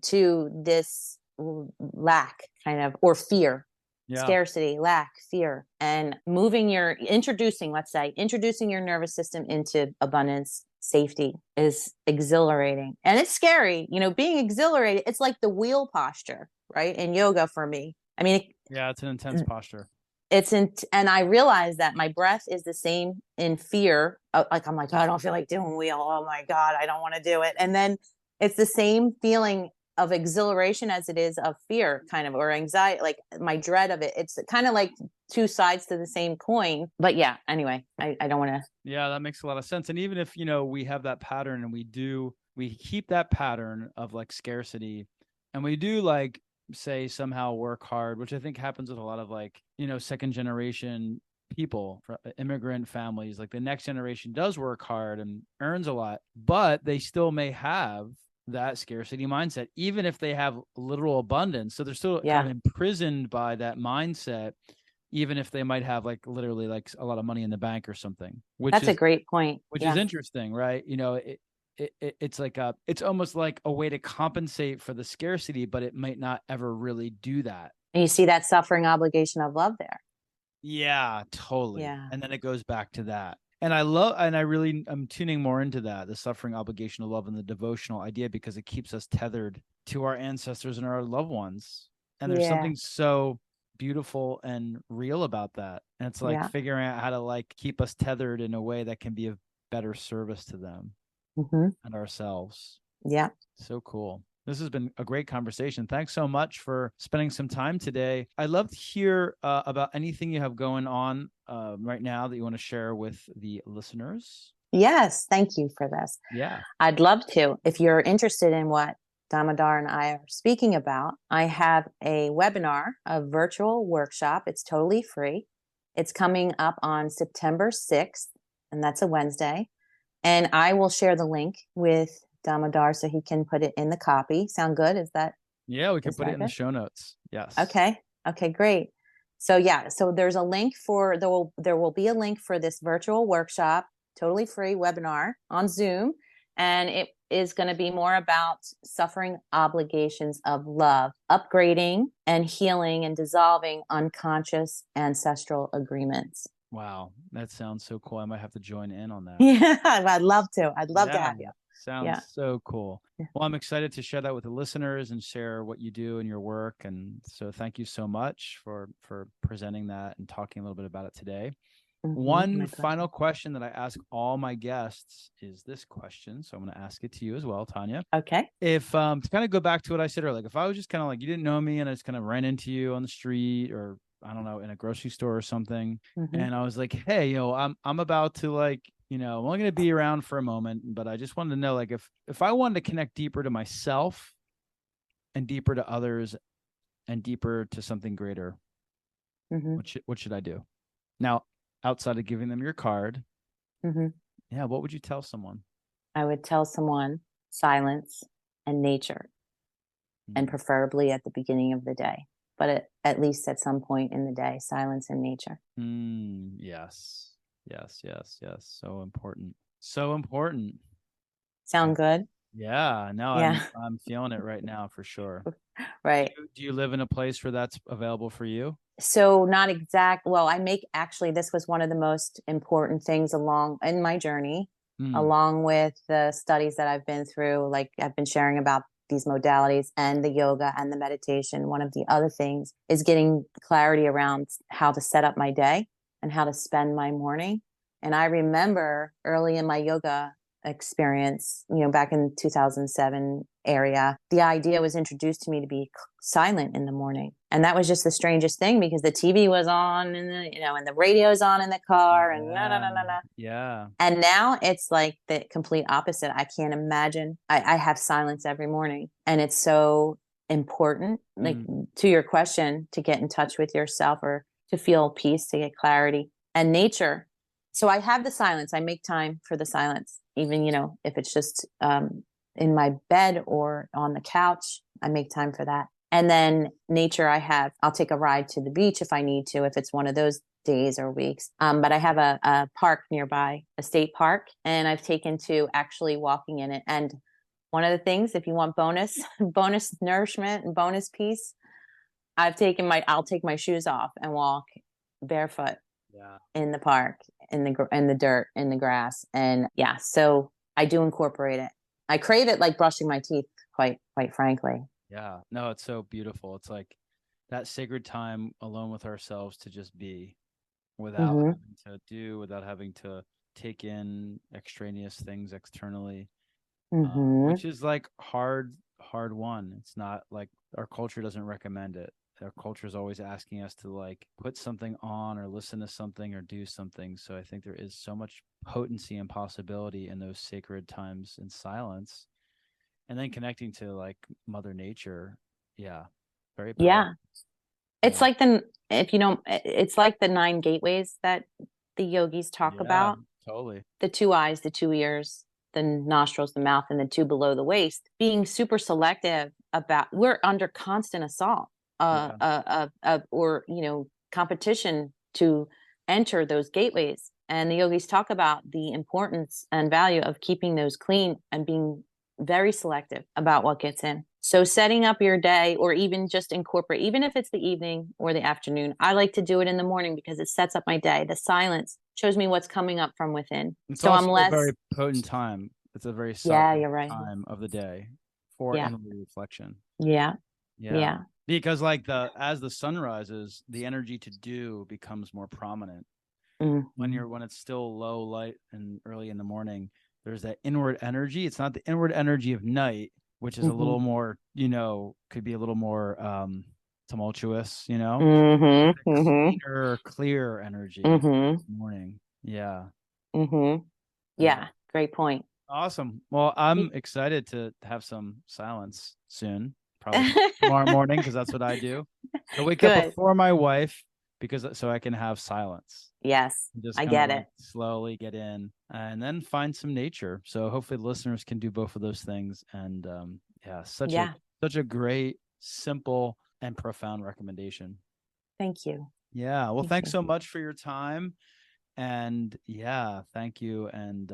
to this lack kind of, or fear. Yeah. Scarcity, lack, fear, and introducing your nervous system into abundance, safety is exhilarating. And it's scary, being exhilarated. It's like the wheel posture, right? In yoga for me. I mean, it's an intense posture. And I realize that my breath is the same in fear. Like, I'm like, oh, I don't feel like doing wheel. Oh my God, I don't want to do it. And then it's the same feeling of exhilaration as it is of fear, kind of, or anxiety, like my dread of it. It's kind of like two sides to the same coin. But yeah, anyway, I don't want to. Yeah, that makes a lot of sense. And even if, we have that pattern and we keep that pattern of like scarcity, and we do like, say, somehow work hard, which I think happens with a lot of like, second generation people, immigrant families. Like the next generation does work hard and earns a lot, but they still may have that scarcity mindset, even if they have literal abundance. So they're still kind of imprisoned by that mindset, even if they might have like literally like a lot of money in the bank or something. That's a great point. Which is interesting, right? It's like it's almost like a way to compensate for the scarcity, but it might not ever really do that. And you see that suffering obligation of love there. Yeah, totally. Yeah. And then it goes back to that. And I'm tuning more into that, the suffering obligation of love and the devotional idea, because it keeps us tethered to our ancestors and our loved ones. And there's something so beautiful and real about that. And it's like figuring out how to like keep us tethered in a way that can be of better service to them and ourselves. Yeah. So cool. This has been a great conversation. Thanks so much for spending some time today. I'd love to hear about anything you have going on right now that you want to share with the listeners. Yes. Thank you for this. Yeah. I'd love to. If you're interested in what Damodar and I are speaking about, I have a webinar, a virtual workshop. It's totally free. It's coming up on September 6th, and that's a Wednesday. And I will share the link with Damodar so he can put it in the copy. Sound good? Is that? Yeah, we can put it in the show notes. Yes. Okay. Okay, great. So yeah, so there's a link for, there will be a link for this virtual workshop, totally free webinar on Zoom. And it is going to be more about suffering obligations of love, upgrading and healing and dissolving unconscious ancestral agreements. Wow, that sounds so cool. I might have to join in on that. Yeah, I'd love to. I'd love to have you. Sounds so cool. Well, I'm excited to share that with the listeners and share what you do in your work. And so thank you so much for presenting that and talking a little bit about it today. One final question that I ask all my guests is this question. So I'm going to ask it to you as well, Tanya. Okay. If to kind of go back to what I said earlier, like if I was just kind of like, you didn't know me and I just kind of ran into you on the street or I don't know, in a grocery store or something. And I was like, hey, I'm about to like, I'm only going to be around for a moment, but I just wanted to know, like, if I wanted to connect deeper to myself and deeper to others and deeper to something greater, what should I do? Now, outside of giving them your card, what would you tell someone? I would tell someone silence and nature, and preferably at the beginning of the day, but at least at some point in the day, silence and nature. Yes. So important. So important. Sound good? Yeah. No, I'm feeling it right now for sure. Right. Do you live in a place where that's available for you? So not exact. Well, this was one of the most important things in my journey, along with the studies that I've been through. Like I've been sharing about these modalities and the yoga and the meditation. One of the other things is getting clarity around how to set up my day and how to spend my morning. And I remember early in my yoga experience, back in 2007 area, the idea was introduced to me to be silent in the morning. And that was just the strangest thing because the TV was on and the radio's on in the car and Yeah. And now it's like the complete opposite. I can't imagine. I have silence every morning and it's so important, like to your question, to get in touch with yourself or to feel peace, to get clarity and nature. So I have the silence. I make time for the silence, even, if it's just in my bed or on the couch, I make time for that. And then nature, I'll take a ride to the beach if I need to, if it's one of those days or weeks. But I have a park nearby, a state park, and I've taken to actually walking in it. And one of the things, if you want bonus nourishment and bonus peace, I'll take my shoes off and walk barefoot in the park, in the dirt, in the grass. And so I do incorporate it. I crave it like brushing my teeth, quite frankly. Yeah, no, it's so beautiful. It's like that sacred time alone with ourselves to just be without having to do, without having to take in extraneous things externally, which is like hard won. It's not like our culture doesn't recommend it. Our culture is always asking us to like put something on or listen to something or do something. So I think there is so much potency and possibility in those sacred times in silence. And then connecting to like Mother Nature. Yeah. Very powerful. Yeah. It's like it's like the 9 gateways that the yogis talk about. Totally. The 2 eyes, the 2 ears, the nostrils, the mouth, and the 2 below the waist. Being super selective we're under constant assault or competition to enter those gateways. And the yogis talk about the importance and value of keeping those clean and being very selective about what gets in. So setting up your day, or even just incorporate, even if it's the evening or the afternoon, I like to do it in the morning because it sets up my day. The silence shows me what's coming up from within. It's also a very potent time. It's a very you're right. time of the day for inward reflection. Yeah. Yeah. Because as the sun rises, the energy to do becomes more prominent. Mm-hmm. When it's still low light and early in the morning, there's that inward energy. It's not the inward energy of night, which is a little more, could be a little more tumultuous, cleaner, clear energy morning. Yeah. Yeah. Great point. Awesome. Well, I'm excited to have some silence soon, probably tomorrow morning, because that's what I do. I wake up before my wife so I can have silence. Yes, Just I kind of get it. slowly get in and then find some nature. So hopefully the listeners can do both of those things. And such a great, simple, and profound recommendation. Thank you. Yeah. Well, thanks so much for your time. And thank you. And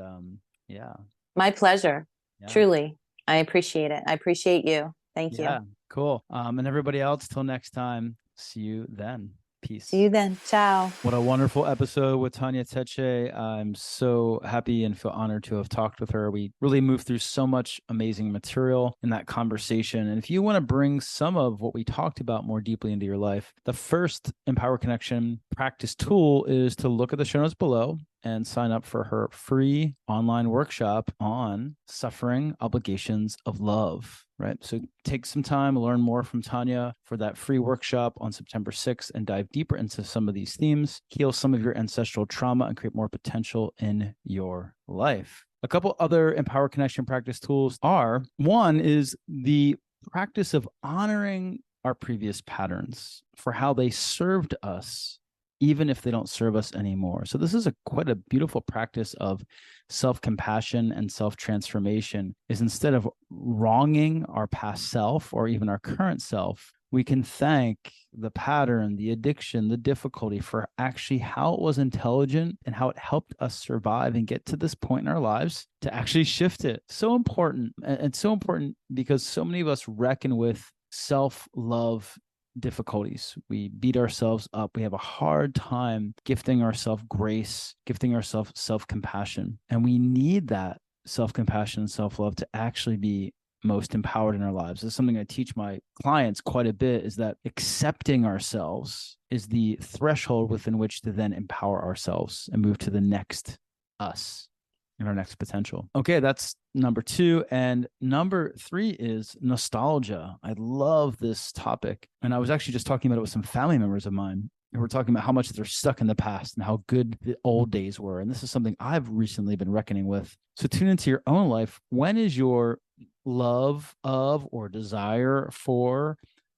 my pleasure. Truly. I appreciate it. I appreciate you. Thank you. Cool. And everybody else, till next time, see you then. Peace. See you then. Ciao. What a wonderful episode with Tanya Teche. I'm so happy and feel honored to have talked with her. We really moved through so much amazing material in that conversation. And if you want to bring some of what we talked about more deeply into your life, the first Empower Connection practice tool is to look at the show notes below and sign up for her free online workshop on suffering obligations of love, right? So take some time, learn more from Tanya for that free workshop on September 6th and dive deeper into some of these themes, heal some of your ancestral trauma, and create more potential in your life. A couple other Empower Connection practice tools are, one is the practice of honoring our previous patterns for how they served us, even if they don't serve us anymore. So this is quite a beautiful practice of self-compassion and self-transformation, is instead of wronging our past self or even our current self, we can thank the pattern, the addiction, the difficulty for actually how it was intelligent and how it helped us survive and get to this point in our lives to actually shift it. So important. And so important because so many of us reckon with self-love difficulties. We beat ourselves up. We have a hard time gifting ourselves grace, gifting ourselves self-compassion. And we need that self-compassion and self-love to actually be most empowered in our lives. This is something I teach my clients quite a bit, is that accepting ourselves is the threshold within which to then empower ourselves and move to the next us and our next potential. Okay, that's number 2. And number 3 is nostalgia. I love this topic. And I was actually just talking about it with some family members of mine. And we're talking about how much they're stuck in the past and how good the old days were. And this is something I've recently been reckoning with. So tune into your own life. When is your love of or desire for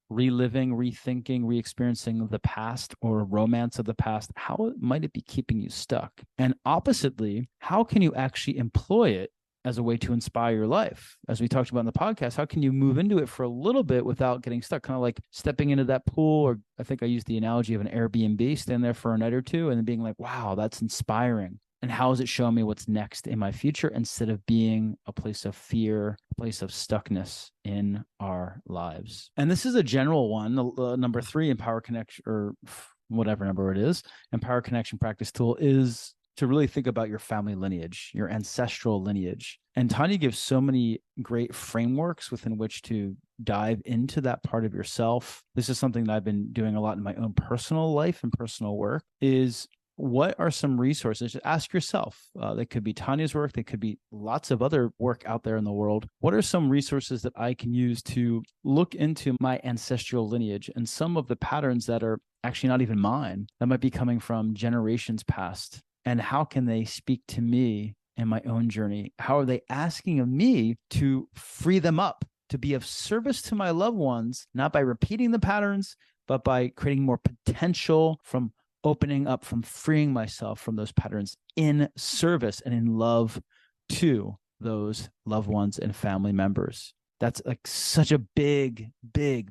reliving, rethinking, re-experiencing the past or romance of the past? How might it be keeping you stuck? And oppositely, how can you actually employ it as a way to inspire your life? As we talked about in the podcast, how can you move into it for a little bit without getting stuck? Kind of like stepping into that pool, or I think I used the analogy of an Airbnb, stand there for a night or two and then being like, wow, that's inspiring. And how is it showing me what's next in my future, instead of being a place of fear, a place of stuckness in our lives? And this is a general one. Number 3, Empower Connection, or whatever number it is, Empower Connection practice tool is to really think about your family lineage, your ancestral lineage. And Tanya gives so many great frameworks within which to dive into that part of yourself. This is something that I've been doing a lot in my own personal life and personal work, is what are some resources? Just ask yourself. They could be Tanya's work. They could be lots of other work out there in the world. What are some resources that I can use to look into my ancestral lineage and some of the patterns that are actually not even mine, that might be coming from generations past? And how can they speak to me in my own journey? How are they asking of me to free them up, to be of service to my loved ones, not by repeating the patterns, but by creating more potential from opening up, from freeing myself from those patterns in service and in love to those loved ones and family members. That's like such a big, I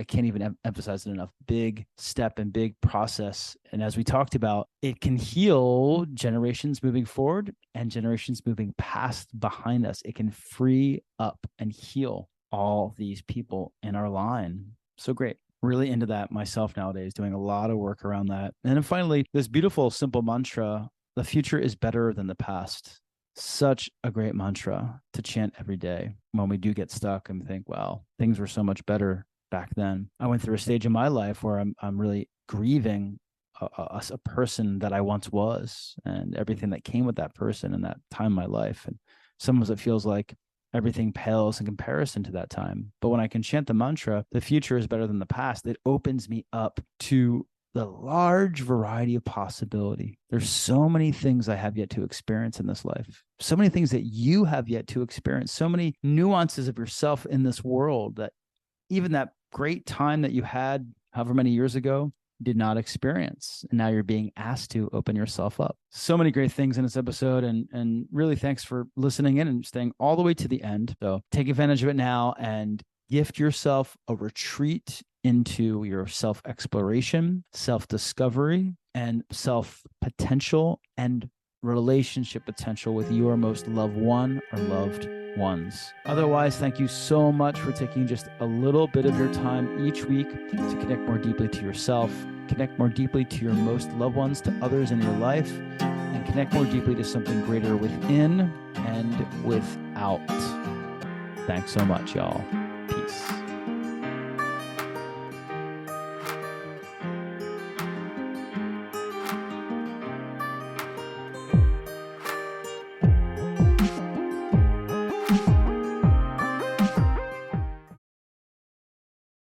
can't even emphasize it enough, big step and big process. And as we talked about, it can heal generations moving forward and generations moving past behind us. It can free up and heal all these people in our line. So great. Really into that myself nowadays, doing a lot of work around that. And then finally, this beautiful, simple mantra, the future is better than the past. Such a great mantra to chant every day when we do get stuck and think, wow, things were so much better back then. I went through a stage in my life where I'm really grieving a person that I once was and everything that came with that person in that time in my life. And sometimes it feels like everything pales in comparison to that time. But when I can chant the mantra, the future is better than the past, it opens me up to the large variety of possibility. There's so many things I have yet to experience in this life, so many things that you have yet to experience, so many nuances of yourself in this world that even that great time that you had however many years ago did not experience. And now you're being asked to open yourself up. So many great things in this episode. And really thanks for listening in and staying all the way to the end. So take advantage of it now and gift yourself a retreat into your self-exploration, self-discovery, and self-potential and relationship potential with your most loved one or loved ones. Otherwise, thank you so much for taking just a little bit of your time each week to connect more deeply to yourself, connect more deeply to your most loved ones, to others in your life, and connect more deeply to something greater within and without. Thanks so much, y'all. Peace.